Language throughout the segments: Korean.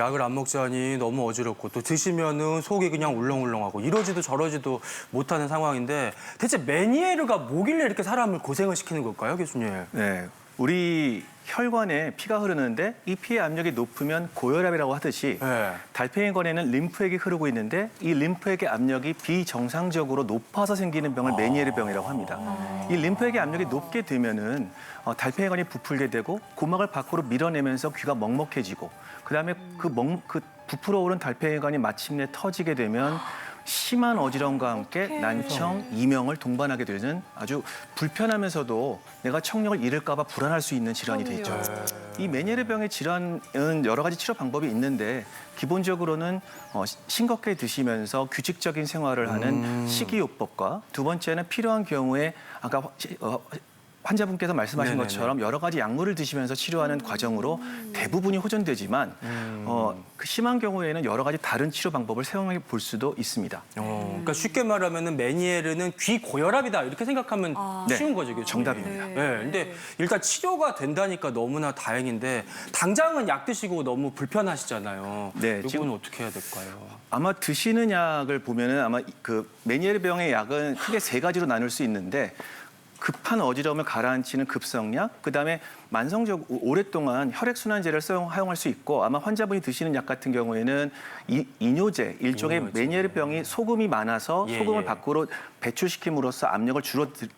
약을 안 먹자니 너무 어지럽고 또 드시면은 속이 그냥 울렁울렁하고 이러지도 저러지도 못하는 상황인데 대체 메니에르가 뭐길래 이렇게 사람을 고생을 시키는 걸까요, 교수님? 네, 우리 혈관에 피가 흐르는데 이 피의 압력이 높으면 고혈압이라고 하듯이 네. 달팽이관에는 림프액이 흐르고 있는데 이 림프액의 압력이 비정상적으로 높아서 생기는 병을 메니에르 병이라고 합니다. 이 림프액의 압력이 높게 되면은 달팽이관이 부풀게 되고 고막을 밖으로 밀어내면서 귀가 먹먹해지고 그다음에 그 부풀어 오른 달팽이관이 마침내 터지게 되면 심한 어지럼과 함께 난청, 이명을 동반하게 되는 아주 불편하면서도 내가 청력을 잃을까 봐 불안할 수 있는 질환이 되죠. 이 메니에르 병의 질환은 여러 가지 치료 방법이 있는데 기본적으로는 싱겁게 드시면서 규칙적인 생활을 하는 식이요법과 두 번째는 필요한 경우에 아까 환자분께서 말씀하신 네네네. 것처럼 여러 가지 약물을 드시면서 치료하는 과정으로 대부분이 호전되지만 그 심한 경우에는 여러 가지 다른 치료 방법을 사용해 볼 수도 있습니다. 그러니까 쉽게 말하면은 메니에르는 귀 고혈압이다 이렇게 생각하면 쉬운 거죠, 교수님. 정답입니다. 네. 근데 일단 치료가 된다니까 너무나 다행인데 당장은 약 드시고 너무 불편하시잖아요. 네, 이건 지금 어떻게 해야 될까요? 아마 드시는 약을 보면은 아마 그 메니에르 병의 약은 크게 세 가지로 나눌 수 있는데 급한 어지러움을 가라앉히는 급성약, 그다음에 만성적 오랫동안 혈액순환제를 사용할 수 있고 아마 환자분이 드시는 약 같은 경우에는 이뇨제, 일종의 이뇨제. 메니에르 병이 소금이 많아서 예, 소금을 예. 밖으로 배출시킴으로써 압력을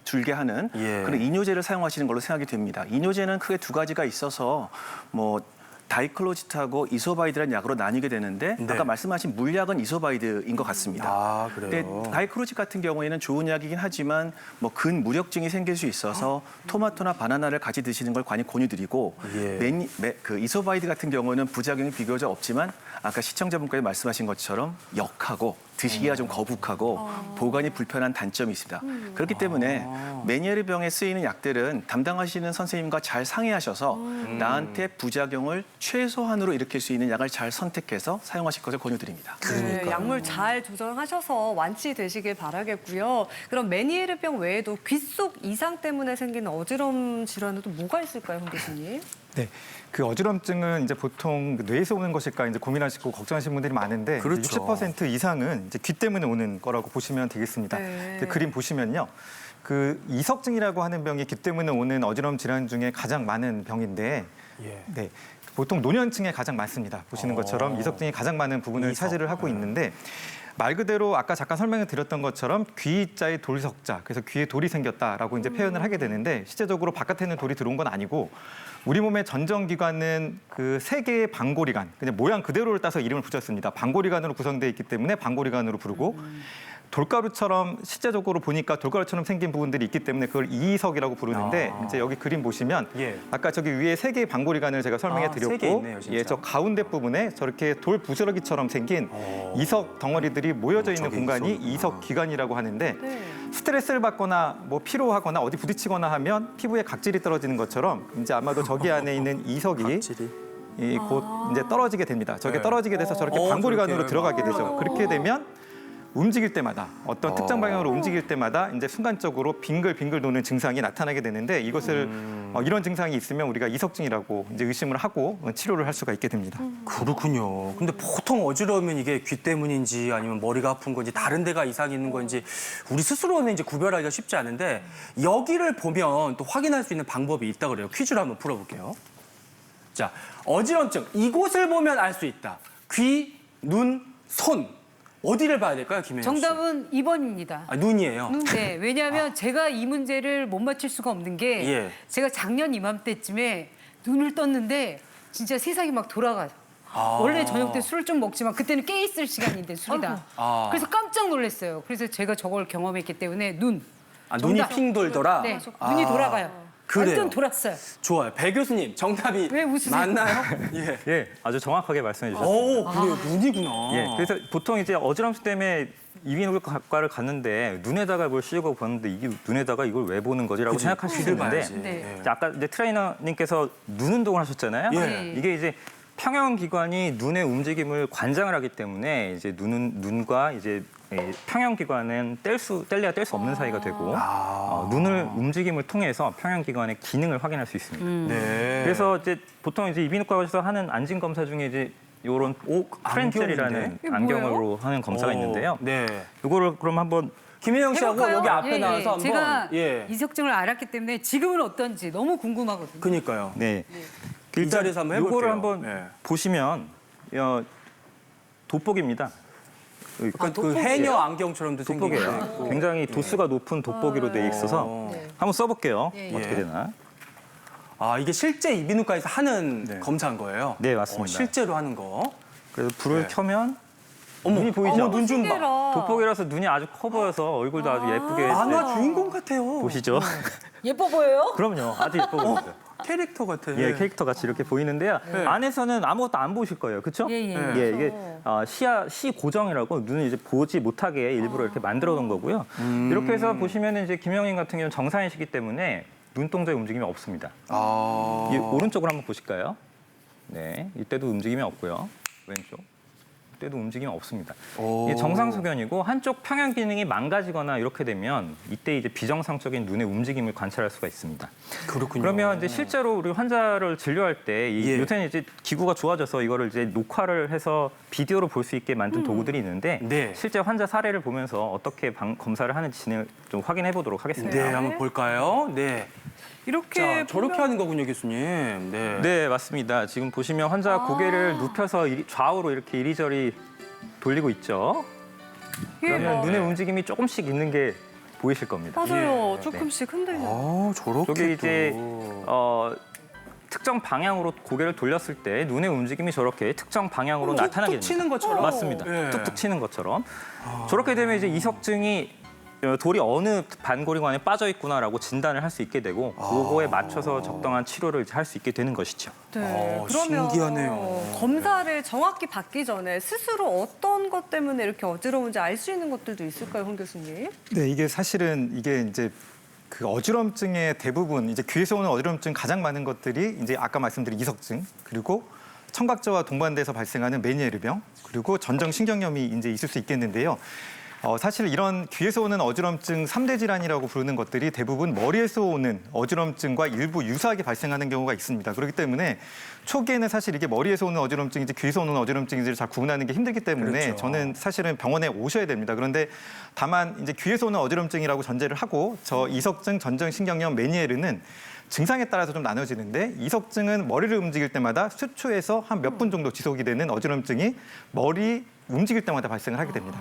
줄게 하는 예. 그런 이뇨제를 사용하시는 걸로 생각이 됩니다. 이뇨제는 크게 두 가지가 있어서 뭐 다이클로지트하고 이소바이드라는 약으로 나뉘게 되는데 네. 아까 말씀하신 물약은 이소바이드인 것 같습니다. 아, 그래요? 근데 다이크로직 같은 경우에는 좋은 약이긴 하지만 뭐 근무력증이 생길 수 있어서 토마토나 바나나를 같이 드시는 걸 관이 권유드리고 예. 그 이소바이드 같은 경우는 부작용이 비교적 없지만 아까 시청자분께서 말씀하신 것처럼 역하고 드시기가 좀 거북하고 보관이 불편한 단점이 있습니다. 그렇기 때문에 메니에르 병에 쓰이는 약들은 담당하시는 선생님과 잘 상의하셔서 나한테 부작용을 최소한으로 일으킬 수 있는 약을 잘 선택해서 사용하실 것을 권유드립니다. 그러니까요. 네, 약물 잘 조절하셔서 완치되시길 바라겠고요. 그럼 메니에르병 외에도 귀 속 이상 때문에 생기는 어지러움 질환은 또 뭐가 있을까요, 홍 교수님? 네, 그 어지럼증은 이제 보통 뇌에서 오는 것일까 이제 고민하시고 걱정하시는 분들이 많은데 그렇죠. 60% 이상은 이제 귀 때문에 오는 거라고 보시면 되겠습니다. 네. 이제 그림 보시면요, 그 이석증이라고 하는 병이 귀 때문에 오는 어지러움 질환 중에 가장 많은 병인데, 예. 네, 보통 노년층에 가장 많습니다. 보시는 것처럼 이석증이 가장 많은 부분을 차지를 하고 있는데. 말 그대로 아까 잠깐 설명을 드렸던 것처럼 귀자에 돌석자, 그래서 귀에 돌이 생겼다라고 이제 표현을 하게 되는데 실제적으로 바깥에 있는 돌이 들어온 건 아니고 우리 몸의 전정기관은 그 세 개의 방고리관, 그냥 모양 그대로를 따서 이름을 붙였습니다. 방고리관으로 구성되어 있기 때문에 방고리관으로 부르고 돌가루처럼 실제적으로 보니까 돌가루처럼 생긴 부분들이 있기 때문에 그걸 이석이라고 부르는데 이제 여기 그림 보시면 예. 아까 저기 위에 세 개의 방고리관을 제가 설명해 세 개 드렸고 있네요, 진짜. 예, 저 가운데 부분에 저렇게 돌 부스러기처럼 생긴 이석 덩어리들이 모여져 있는 저게 공간이 이석이구나. 이석 기관이라고 하는데 네. 스트레스를 받거나 뭐 피로하거나 어디 부딪히거나 하면 피부에 각질이 떨어지는 것처럼 이제 아마도 저기 안에 있는 이석이 각질이. 곧 이제 떨어지게 됩니다. 저게 네. 떨어지게 돼서 저렇게 방고리관으로 저렇게 들어가게 되죠. 그렇게 되면 움직일 때마다 어떤 특정 방향으로 움직일 때마다 이제 순간적으로 빙글빙글 도는 증상이 나타나게 되는데 이것을 이런 증상이 있으면 우리가 이석증이라고 이제 의심을 하고 치료를 할 수가 있게 됩니다. 그렇군요. 근데 보통 어지러우면 이게 귀 때문인지 아니면 머리가 아픈 건지 다른 데가 이상이 있는 건지 우리 스스로는 이제 구별하기가 쉽지 않은데 여기를 보면 또 확인할 수 있는 방법이 있다 그래요. 퀴즈를 한번 풀어볼게요. 자, 어지럼증 이곳을 보면 알 수 있다. 귀, 눈, 손 어디를 봐야 될까요, 김혜연 씨? 정답은 2번입니다. 아, 눈이에요. 네, 왜냐하면 제가 이 문제를 못 맞힐 수가 없는 게 예. 제가 작년 이맘때쯤에 눈을 떴는데 진짜 세상이 막 돌아가요. 원래 저녁 때 술을 좀 먹지만 그때는 깨 있을 시간인데 술이다. 아. 그래서 깜짝 놀랐어요. 그래서 제가 저걸 경험했기 때문에 눈. 아, 눈이 정답. 핑 돌더라? 네, 눈이 돌아가요. 그래요? 완전 돌았어요. 좋아요. 배 교수님, 정답이 왜 웃으세요? 맞나요? 예. 예, 아주 정확하게 말씀해 주셨습니다. 오, 그래요. 눈이구나. 예, 그래서 보통 이제 어지럼증 때문에 이비인후과를 갔는데 눈에다가 뭘 씌우고 보는데 이게 눈에다가 이걸 왜 보는 거지라고 생각할 수 귀를 있는데 봐야지. 네. 예. 아까 이제 트레이너님께서 눈 운동을 하셨잖아요. 예. 이게 이제 평형기관이 눈의 움직임을 관장을 하기 때문에 이제 눈과 이제 평형기관은 뗄래야 뗄 수 없는 사이가 되고 눈을 움직임을 통해서 평형기관의 기능을 확인할 수 있습니다. 네. 그래서 이제 보통 이제 이비인후과 가서 하는 안진 검사 중에 이제 요런 프렌젤이라는 이게 안경으로 하는 검사가 있는데요. 네. 이거를 그럼 한번 김혜영 씨하고 해볼까요? 여기 앞에 예, 나와서 한번. 제가 예. 이석증을 알았기 때문에 지금은 어떤지 너무 궁금하거든요. 그니까요. 네. 이 자리에서 한번 해볼게요. 요거를 한번 네. 보시면 돋보기입니다. 약간 그 해녀 안경처럼도 생기고 돋보기예요. 있고. 굉장히 도수가 높은 돋보기로 돼 있어서 네. 한번 써볼게요. 예, 예. 어떻게 되나? 아, 이게 실제 이비인후과에서 하는 네. 검사인 거예요? 네, 맞습니다. 실제로 하는 거. 그래서 불을 네. 켜면 어머, 눈이 보이죠? 어머, 눈 좀 봐. 신기해라. 돋보기라서 눈이 아주 커 보여서 얼굴도 아주 예쁘게 만화 주인공 같아요. 보시죠? 예뻐 보여요? 그럼요. 아주 예뻐 보이죠? 캐릭터 같아. 예, 캐릭터 같이 이렇게 보이는데요. 네. 안에서는 아무것도 안 보실 거예요. 그렇죠? 예, 예. 네. 예, 이게 시 고정이라고 눈을 이제 보지 못하게 일부러 이렇게 만들어 놓은 거고요. 이렇게 해서 보시면 이제 김영인 같은 경우는 정상이시기 때문에 눈동자의 움직임이 없습니다. 아. 이 오른쪽으로 한번 보실까요? 네, 이때도 움직임이 없고요. 왼쪽. 이때도 움직임이 없습니다. 오. 이게 정상 소견이고 한쪽 평형 기능이 망가지거나 이렇게 되면 이때 이제 비정상적인 눈의 움직임을 관찰할 수가 있습니다. 그렇군요. 그러면 이제 실제로 우리 환자를 진료할 때 예. 요새는 이제 기구가 좋아져서 이거를 이제 녹화를 해서 비디오로 볼 수 있게 만든 도구들이 있는데 네. 실제 환자 사례를 보면서 어떻게 검사를 하는지 진행을 좀 확인해 보도록 하겠습니다. 네, 한번 볼까요? 네. 이렇게 자, 저렇게 보면- 하는 거군요, 교수님. 네. 네, 맞습니다. 지금 보시면 환자 고개를 눕혀서 좌우로 이렇게 이리저리 돌리고 있죠. 예, 그러면 눈의 움직임이 조금씩 있는 게 보이실 겁니다. 맞아요. 예. 조금씩 흔들려. 아, 저렇게 저게 이제 또. 특정 방향으로 고개를 돌렸을 때 눈의 움직임이 저렇게 특정 방향으로 나타나게 툭툭 됩니다. 치는 것처럼. 맞습니다. 예. 툭툭 치는 것처럼. 저렇게 되면 이제 이석증이 돌이 어느 반고리관에 빠져 있구나라고 진단을 할 수 있게 되고 그거에 맞춰서 적당한 치료를 할 수 있게 되는 것이죠. 네. 아, 그러면 신기하네요. 검사를 정확히 받기 전에 스스로 어떤 것 때문에 이렇게 어지러운지 알 수 있는 것들도 있을까요, 홍 교수님? 네, 이게 사실은 이게 이제 그 어지럼증의 대부분 이제 귀에서 오는 어지럼증 가장 많은 것들이 이제 아까 말씀드린 이석증 그리고 청각저하 동반돼서 발생하는 메니에르병 그리고 전정신경염이 이제 있을 수 있겠는데요. 사실 이런 귀에서 오는 어지럼증 3대 질환이라고 부르는 것들이 대부분 머리에서 오는 어지럼증과 일부 유사하게 발생하는 경우가 있습니다. 그렇기 때문에 초기에는 사실 이게 머리에서 오는 어지럼증인지 귀에서 오는 어지럼증인지를 잘 구분하는 게 힘들기 때문에 그렇죠. 저는 사실은 병원에 오셔야 됩니다. 그런데 다만 이제 귀에서 오는 어지럼증이라고 전제를 하고 저 이석증, 전정신경염, 메니에르는 증상에 따라서 좀 나눠지는데 이석증은 머리를 움직일 때마다 수초에서 한 몇 분 정도 지속이 되는 어지럼증이 머리 움직일 때마다 발생을 하게 됩니다.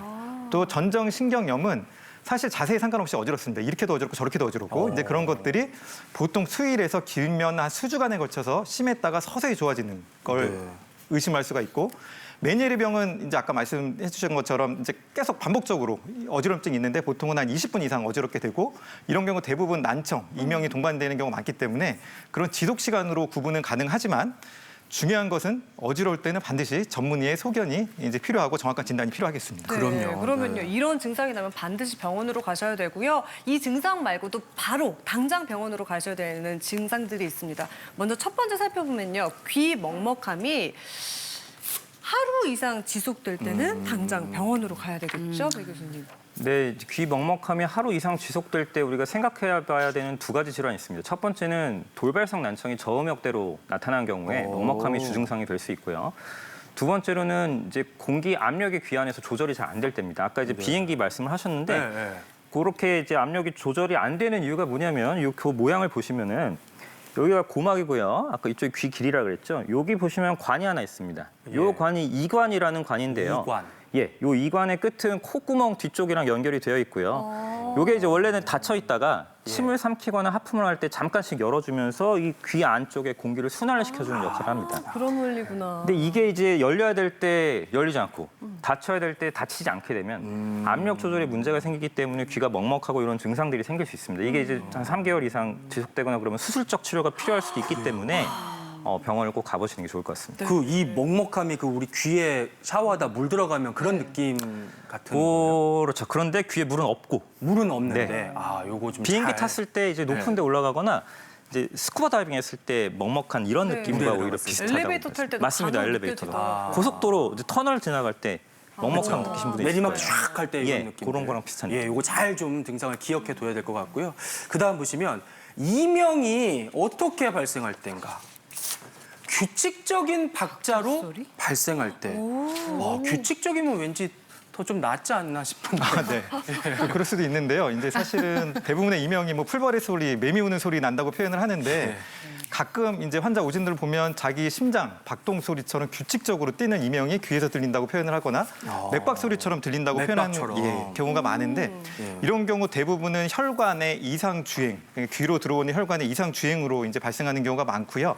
또 전정신경염은 사실 자세히 상관없이 어지럽습니다. 이렇게도 어지럽고 저렇게도 어지럽고 이제 그런 것들이 보통 수일에서 길면 한 수주간에 걸쳐서 심했다가 서서히 좋아지는 걸 의심할 수가 있고 메니에르병은 이제 아까 말씀해 주신 것처럼 이제 계속 반복적으로 어지럼증이 있는데 보통은 한 20분 이상 어지럽게 되고 이런 경우 대부분 난청, 이명이 동반되는 경우가 많기 때문에 그런 지속 시간으로 구분은 가능하지만 중요한 것은 어지러울 때는 반드시 전문의의 소견이 이제 필요하고 정확한 진단이 필요하겠습니다. 그럼요. 그러면요. 이런 증상이 나면 반드시 병원으로 가셔야 되고요. 이 증상 말고도 바로 당장 병원으로 가셔야 되는 증상들이 있습니다. 먼저 첫 번째 살펴보면요. 귀 먹먹함이 하루 이상 지속될 때는 당장 병원으로 가야 되겠죠, 배 교수님? 네, 귀 먹먹함이 하루 이상 지속될 때 우리가 생각해 봐야 되는 두 가지 질환이 있습니다. 첫 번째는 돌발성 난청이 저음역대로 나타나는 경우에 먹먹함이 주증상이 될 수 있고요. 두 번째로는 이제 공기 압력이 귀 안에서 조절이 잘 안 될 때입니다. 아까 이제 비행기 말씀을 하셨는데 네. 그렇게 이제 압력이 조절이 안 되는 이유가 뭐냐면 이 모양을 보시면은 여기가 고막이고요. 아까 이쪽이 귀 길이라 그랬죠. 여기 보시면 관이 하나 있습니다. 요 관이 이관이라는 관인데요. 이관. 예, 요 이관의 끝은 콧구멍 뒤쪽이랑 연결이 되어 있고요. 요게 이제 원래는 닫혀 있다가 침을 삼키거나 하품을 할 때 잠깐씩 열어주면서 이 귀 안쪽에 공기를 순환을 시켜주는 역할을 합니다. 그런 원리구나. 근데 이게 이제 열려야 될 때 열리지 않고 닫혀야 될 때 닫히지 않게 되면 압력 조절에 문제가 생기기 때문에 귀가 먹먹하고 이런 증상들이 생길 수 있습니다. 이게 이제 한 3개월 이상 지속되거나 그러면 수술적 치료가 필요할 수도 있기 때문에 병원을 꼭 가보시는 게 좋을 것 같습니다. 그 이 먹먹함이 그 우리 귀에 샤워하다 물 들어가면 그런 느낌 같은 거예요? 그렇죠. 그런데 귀에 물은 없고 물은 없는데 네. 아 요거 좀 비행기 잘- 탔을 때 이제 높은 데 올라가거나 이제 스쿠버 다이빙 했을 때 먹먹한 이런 네. 느낌과 물에 오히려 들어갔을 때. 비슷하다고 엘리베이터 탈 때도 맞습니다. 간혹 엘리베이터도. 느껴지더라고요. 고속도로 이제 터널 지나갈 때 먹먹함 느끼신 분들 있을 내리막 거예요. 쫙 할 때 이런 예, 느낌. 그런 거랑 비슷한 예, 느낌. 요거 잘 좀 증상을 기억해 둬야 될 것 같고요. 그다음 보시면 이명이 어떻게 발생할 때인가? 규칙적인 박자로 소리? 발생할 때. 규칙적이면 왠지 더 좀 낫지 않나 싶은데. 네. 그럴 수도 있는데요. 이제 사실은 대부분의 이명이 뭐 풀벌의 소리, 매미 우는 소리 난다고 표현을 하는데 가끔 이제 환자 오진들을 보면 자기 심장 박동 소리처럼 규칙적으로 뛰는 이명이 귀에서 들린다고 표현을 하거나 맥박 소리처럼 들린다고 표현하는 맥박처럼. 경우가 많은데 이런 경우 대부분은 혈관의 이상 주행, 귀로 들어오는 혈관의 이상 주행으로 이제 발생하는 경우가 많고요.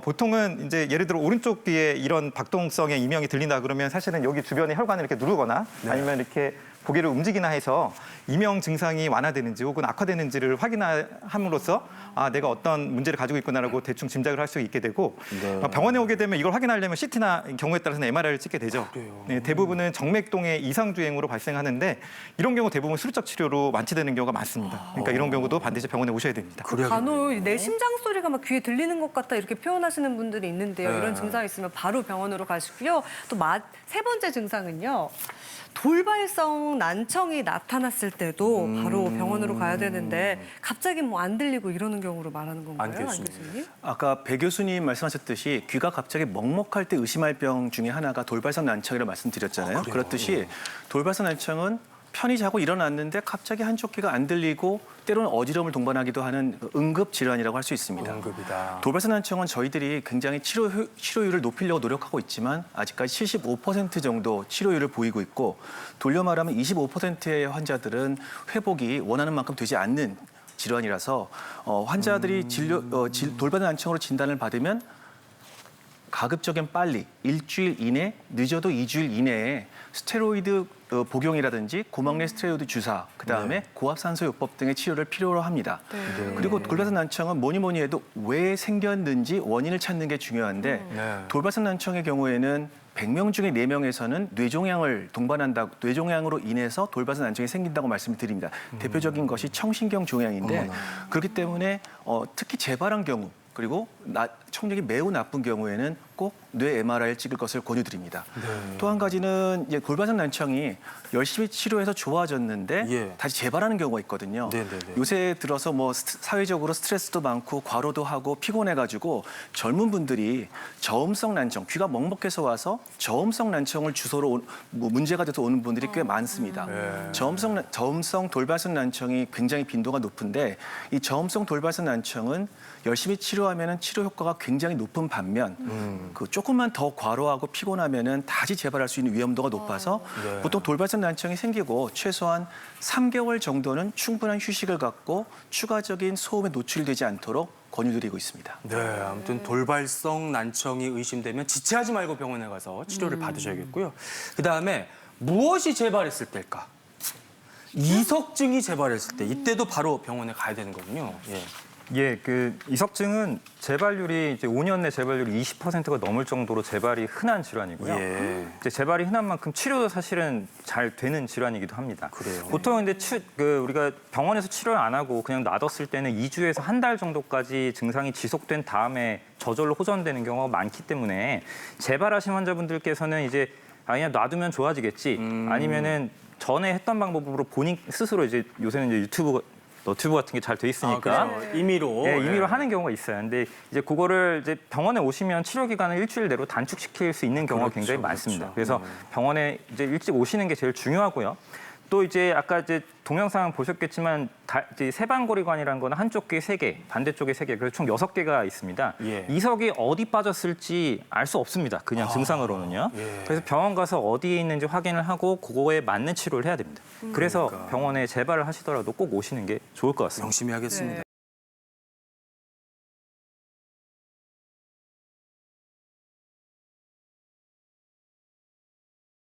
보통은 이제 예를 들어 오른쪽 귀에 이런 박동성의 이명이 들린다 그러면 사실은 여기 주변에 혈관을 이렇게 누르거나 아니면 이렇게 고개를 움직이나 해서 이명 증상이 완화되는지 혹은 악화되는지를 확인함으로써 내가 어떤 문제를 가지고 있구나라고 대충 짐작을 할 수 있게 되고 병원에 오게 되면 이걸 확인하려면 CT나 경우에 따라서는 MRI를 찍게 되죠. 네, 대부분은 정맥동의 이상 주행으로 발생하는데 이런 경우 대부분 수류적 치료로 완치되는 경우가 많습니다. 그러니까 이런 경우도 반드시 병원에 오셔야 됩니다. 간혹 내 심장 소리가 막 귀에 들리는 것 같다 이렇게 표현하시는 분들이 있는데요. 이런 증상이 있으면 바로 병원으로 가시고요. 또 세 번째 증상은요. 돌발성 난청이 나타났을 때도 바로 병원으로 가야 되는데 갑자기 뭐 안 들리고 이러는 경우로 말하는 건가요, 안 교수님? 아까 배 교수님 말씀하셨듯이 귀가 갑자기 먹먹할 때 의심할 병 중에 하나가 돌발성 난청이라고 말씀드렸잖아요. 그렇듯이 돌발성 난청은 편히 자고 일어났는데 갑자기 한쪽 귀가 안 들리고 때로는 어지러움을 동반하기도 하는 응급 질환이라고 할 수 있습니다. 응급이다. 돌발성 난청은 저희들이 굉장히 치료율을 높이려고 노력하고 있지만 아직까지 75% 정도 치료율을 보이고 있고 돌려 말하면 25%의 환자들은 회복이 원하는 만큼 되지 않는 질환이라서 환자들이 돌발성 난청으로 진단을 받으면 가급적이면 빨리 일주일 이내, 늦어도 2주일 이내에 스테로이드 복용이라든지 고막내 스테로이드 주사, 그다음에 고압산소요법 등의 치료를 필요로 합니다. 그리고 돌발성 난청은 뭐니 해도 왜 생겼는지 원인을 찾는 게 중요한데 돌발성 난청의 경우에는 100명 중에 4명에서는 뇌종양을 동반한다, 뇌종양으로 인해서 돌발성 난청이 생긴다고 말씀을 드립니다. 대표적인 것이 청신경 종양인데 그렇기 때문에 특히 재발한 경우 그리고 청력이 매우 나쁜 경우에는 꼭 뇌 MRI를 찍을 것을 권유드립니다. 또 한 가지는 이제 돌발성 난청이 열심히 치료해서 좋아졌는데 다시 재발하는 경우가 있거든요. 요새 들어서 뭐 사회적으로 스트레스도 많고 과로도 하고 피곤해가지고 젊은 분들이 저음성 난청, 귀가 먹먹해서 와서 저음성 난청을 주소로 문제가 돼서 오는 분들이 꽤 많습니다. 저음성 돌발성 난청이 굉장히 빈도가 높은데 이 저음성 돌발성 난청은 열심히 치료하면 치료 효과가 굉장히 높은 반면 그 조금만 더 과로하고 피곤하면 다시 재발할 수 있는 위험도가 높아서 보통 돌발성 난청이 생기고 최소한 3개월 정도는 충분한 휴식을 갖고 추가적인 소음에 노출되지 않도록 권유드리고 있습니다. 네, 아무튼 돌발성 난청이 의심되면 지체하지 말고 병원에 가서 치료를 받으셔야겠고요. 그다음에 무엇이 재발했을 때일까? 이석증이 재발했을 때 이때도 바로 병원에 가야 되는 거군요. 그 이석증은 재발률이 이제 5년 내 재발률이 20%가 넘을 정도로 재발이 흔한 질환이고요. 이제 재발이 흔한 만큼 치료도 사실은 잘 되는 질환이기도 합니다. 그래요. 보통 근데 우리가 병원에서 치료를 안 하고 그냥 놔뒀을 때는 2주에서 한 달 정도까지 증상이 지속된 다음에 저절로 호전되는 경우가 많기 때문에 재발하신 환자분들께서는 이제 그냥 놔두면 좋아지겠지 아니면은 전에 했던 방법으로 본인 스스로 이제 요새는 이제 너튜브 같은 게 잘 돼 있으니까 임의로 임의로 하는 경우가 있어요. 근데 이제 그거를 이제 병원에 오시면 치료 기간을 일주일 내로 단축시킬 수 있는 경우가 굉장히 많습니다. 그래서 병원에 이제 일찍 오시는 게 제일 중요하고요. 또 이제 아까 이제 동영상 보셨겠지만 이제 세방고리관이라는 거는 한쪽 귀에 3개, 반대쪽에 3개, 그래서 총 6개가 있습니다. 이석이 어디 빠졌을지 알 수 없습니다. 그냥 증상으로는요. 그래서 병원 가서 어디에 있는지 확인을 하고 그거에 맞는 치료를 해야 됩니다. 그래서 병원에 재발을 하시더라도 꼭 오시는 게 좋을 것 같습니다. 명심히 하겠습니다.